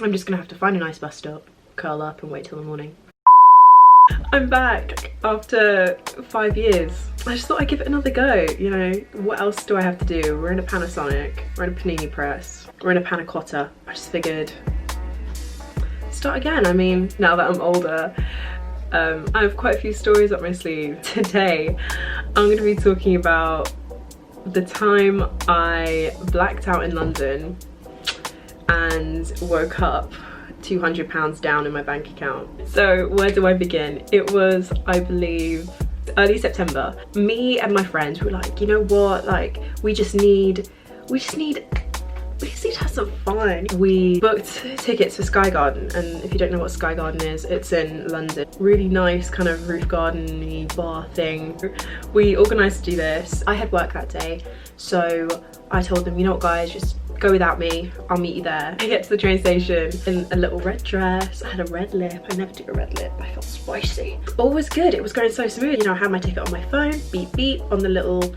I'm just gonna have to find a nice bus stop, curl up and wait till the morning. I'm back after 5 years. I just thought I'd give it another go, you know. What else do I have to do? We're in a Panasonic, we're in a panini press, we're in a panna cotta. I just figured, start again. I mean, now that I'm older, I have quite a few stories up my sleeve. Today, I'm gonna be talking about the time I blacked out in London and woke up £200 down in my bank account. So where do I begin? It was, I believe, early September. Me and my friends were like, you know what, like we just need to have some fun. We booked tickets for Sky Garden, and if you don't know what Sky Garden is, it's in London. Really nice kind of roof garden-y bar thing. We organised to do this. I had work that day, so I told them, you know what guys, just go without me, I'll meet you there. I get to the train station in a little red dress. I had a red lip. I never do a red lip. I felt spicy. All was good. It was going so smooth. You know, I had my ticket on my phone, beep beep on the little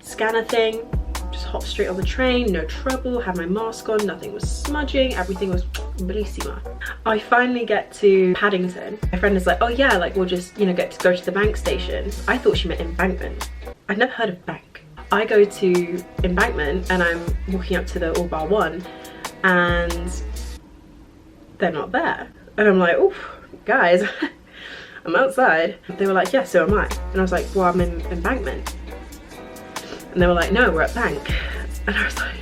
scanner thing. Just hop straight on the train, no trouble. Had my mask on, nothing was smudging, everything was bellissima. I finally get to Paddington. My friend is like, oh yeah, like we'll just, you know, get to go to the bank station. I thought she meant Embankment. I'd never heard of bank. I go to Embankment and I'm walking up to the All Bar One and they're not there. And I'm like, oh, guys, I'm outside. They were like, yeah, so am I. And I was like, well, I'm in Embankment. And they were like, no, we're at Bank. And I was like,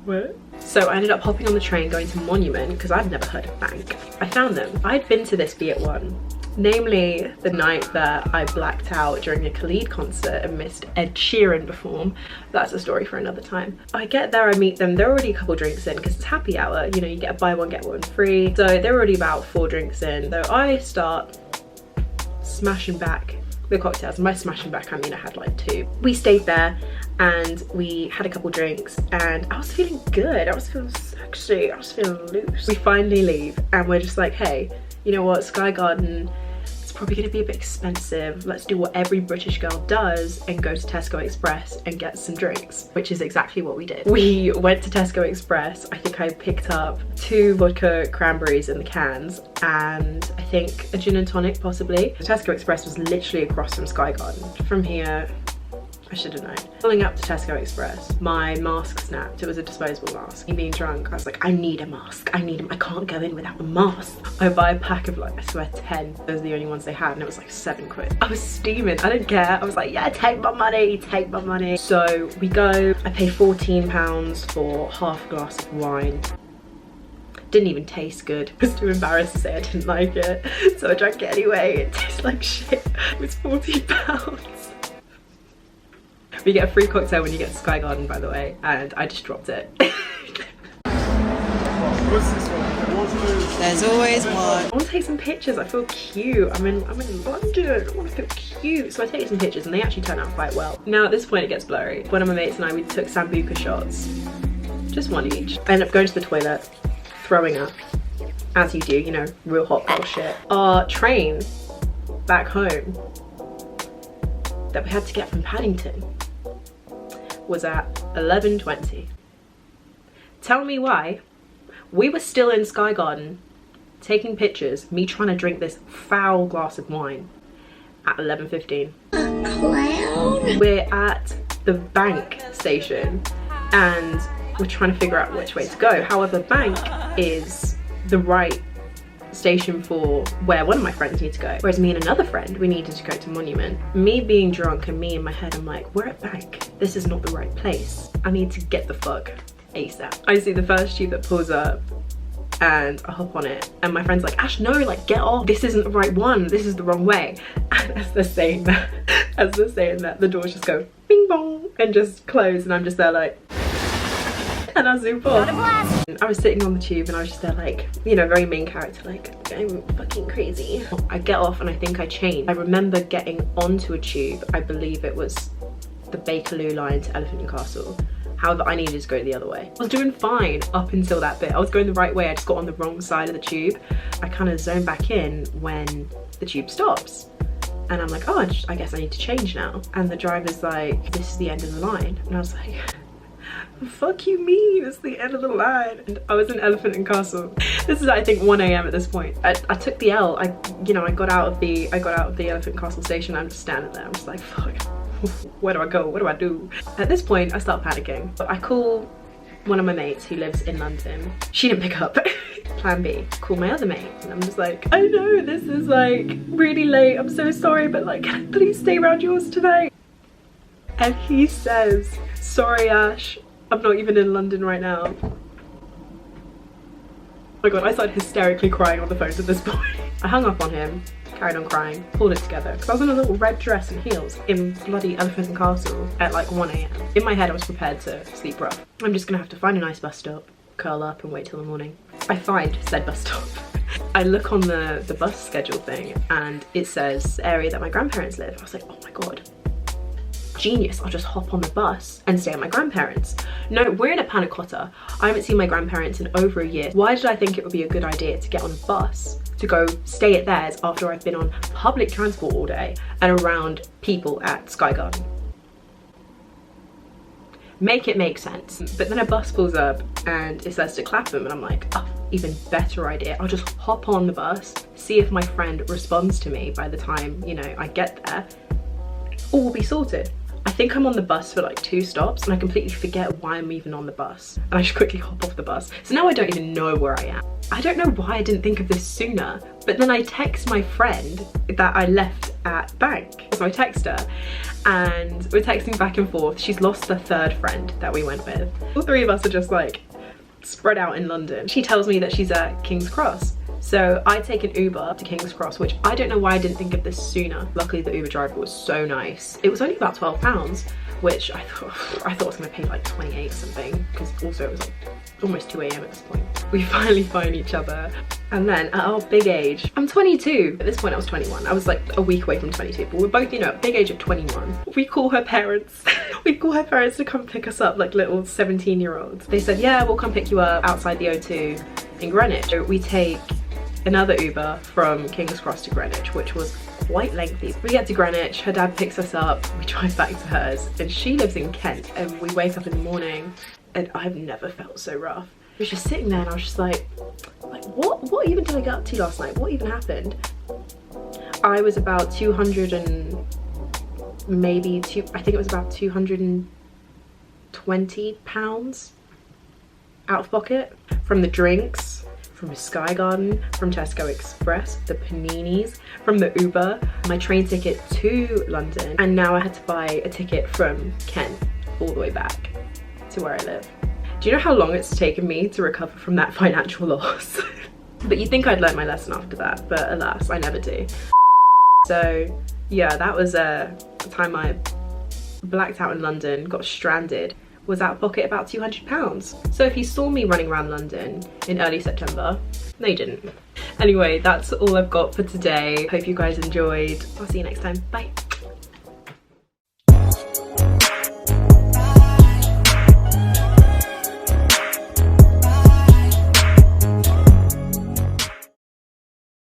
what? So I ended up hopping on the train going to Monument because I'd never heard of Bank. I found them. I'd been to this Be At One. Namely, the night that I blacked out during a Khalid concert and missed Ed Sheeran perform. That's a story for another time. I get there, I meet them, they're already a couple drinks in because it's happy hour, you know, you get a buy one get one free. So they're already about 4 drinks in. So I start smashing back the cocktails. And by smashing back, I mean I had like 2. We stayed there and we had a couple drinks and I was feeling good. I was feeling sexy, I was feeling loose. We finally leave and we're just like, hey, you know what, Sky Garden, it's probably gonna be a bit expensive. Let's do what every British girl does and go to Tesco Express and get some drinks, which is exactly what we did. We went to Tesco Express. I think I picked up 2 vodka cranberries in the cans and I think a gin and tonic possibly. Tesco Express was literally across from Sky Garden. From here, I should have known. Pulling up to Tesco Express, my mask snapped. It was a disposable mask. Me being drunk, I was like, I need a mask. I need them. I can't go in without a mask. I buy a pack of like, I swear 10. Those are the only ones they had and it was like 7 quid. I was steaming. I didn't care. I was like, yeah, take my money, take my money. So we go. I paid £14 for half a glass of wine. Didn't even taste good. I was too embarrassed to say I didn't like it. So I drank it anyway. It tastes like shit. It was £14. We get a free cocktail when you get to Sky Garden, by the way, and I just dropped it. There's always one. I want to take some pictures. I feel cute. I'm in London. I want to feel cute. So I take some pictures and they actually turn out quite well. Now at this point it gets blurry. One of my mates and I, we took Sambuca shots. Just 1 each. I ended up going to the toilet, throwing up. As you do, you know, real hot girl shit. Our train back home that we had to get from Paddington was at 11:20. Tell me why we were still in Sky Garden taking pictures, me trying to drink this foul glass of wine at 11:15. Clown. We're at the Bank station and we're trying to figure out which way to go. However, Bank is the right station for where one of my friends needs to go, whereas me and another friend, we needed to go to Monument. Me being drunk and me in my head, I'm like, we're at Bank, this is not the right place, I need to get the fuck ASAP. I see the first tube that pulls up and I hop on it and my friend's like, Ash, no, like get off, this isn't the right one, this is the wrong way. And as they're saying that, the doors just go bing bong and just close and I'm just there like, and I zoom off. I was sitting on the tube and I was just there like, you know, very main character, like I'm fucking crazy. I get off and I think I changed. I remember getting onto a tube, I believe it was the Bakerloo line to Elephant and Castle. However, I needed to go the other way. I was doing fine up until that bit. I was going the right way, I just got on the wrong side of the tube. I kind of zone back in when the tube stops. And I'm like, oh, I guess I need to change now. And the driver's like, this is the end of the line. And I was like, fuck you mean? It's the end of the line. And I was in Elephant and Castle. This is, I think, 1 AM at this point. I took the L. I got out of the Elephant and Castle station. I'm just standing there. I'm just like, fuck. Where do I go? What do I do? At this point, I start panicking. I call one of my mates who lives in London. She didn't pick up. Plan B, call my other mate. And I'm just like, I know this is like really late. I'm so sorry, but like, can I please stay around yours tonight? And he says, sorry, Ash, I'm not even in London right now. Oh my God, I started hysterically crying on the phone at this point. I hung up on him, carried on crying, pulled it together, because I was in a little red dress and heels in bloody Elephant and Castle at like 1 AM. In my head, I was prepared to sleep rough. I'm just gonna have to find a nice bus stop, curl up and wait till the morning. I find said bus stop. I look on the bus schedule thing and it says the area that my grandparents live. I was like, oh my God, genius, I'll just hop on the bus and stay at my grandparents. No, we're in a panna cotta. I haven't seen my grandparents in over a year. Why did I think it would be a good idea to get on a bus to go stay at theirs after I've been on public transport all day and around people at Sky Garden? Make it make sense. But then a bus pulls up and it says to Clapham and I'm like, oh, even better idea. I'll just hop on the bus, see if my friend responds to me by the time, you know, I get there. All will be sorted. I think I'm on the bus for like 2 stops and I completely forget why I'm even on the bus. And I just quickly hop off the bus. So now I don't even know where I am. I don't know why I didn't think of this sooner, but then I text my friend that I left at bank. So I text her and we're texting back and forth. She's lost the 3rd friend that we went with. All 3 of us are just like spread out in London. She tells me that she's at King's Cross. So I take an Uber to King's Cross, which I don't know why I didn't think of this sooner. Luckily the Uber driver was so nice. It was only about £12, which I thought I was gonna pay like 28 or something, because also it was like almost 2 AM at this point. We finally find each other. And then at our big age, I'm 22. At this point I was 21. I was like a week away from 22, but we're both, you know, at big age of 21. We call her parents. We call her parents to come pick us up like little 17-year-olds. They said, yeah, we'll come pick you up outside the O2 in Greenwich. So we take another Uber from King's Cross to Greenwich, which was quite lengthy. We get to Greenwich, her dad picks us up, we drive back to hers, and she lives in Kent, and we wake up in the morning and I've never felt so rough. I was just sitting there and I was just like what even did I get up to last night? What even happened? I was about 200 and maybe I think it was about 220 pounds out of pocket from the drinks, from Sky Garden, from Tesco Express, the paninis, from the Uber, my train ticket to London, and now I had to buy a ticket from Kent all the way back to where I live. Do you know how long it's taken me to recover from that financial loss? But you'd think I'd learned my lesson after that, but alas, I never do. So yeah, that was the time I blacked out in London, got stranded, was out of pocket about £200. So if you saw me running around London in early September, no you didn't. Anyway, that's all I've got for today. Hope you guys enjoyed. I'll see you next time. Bye.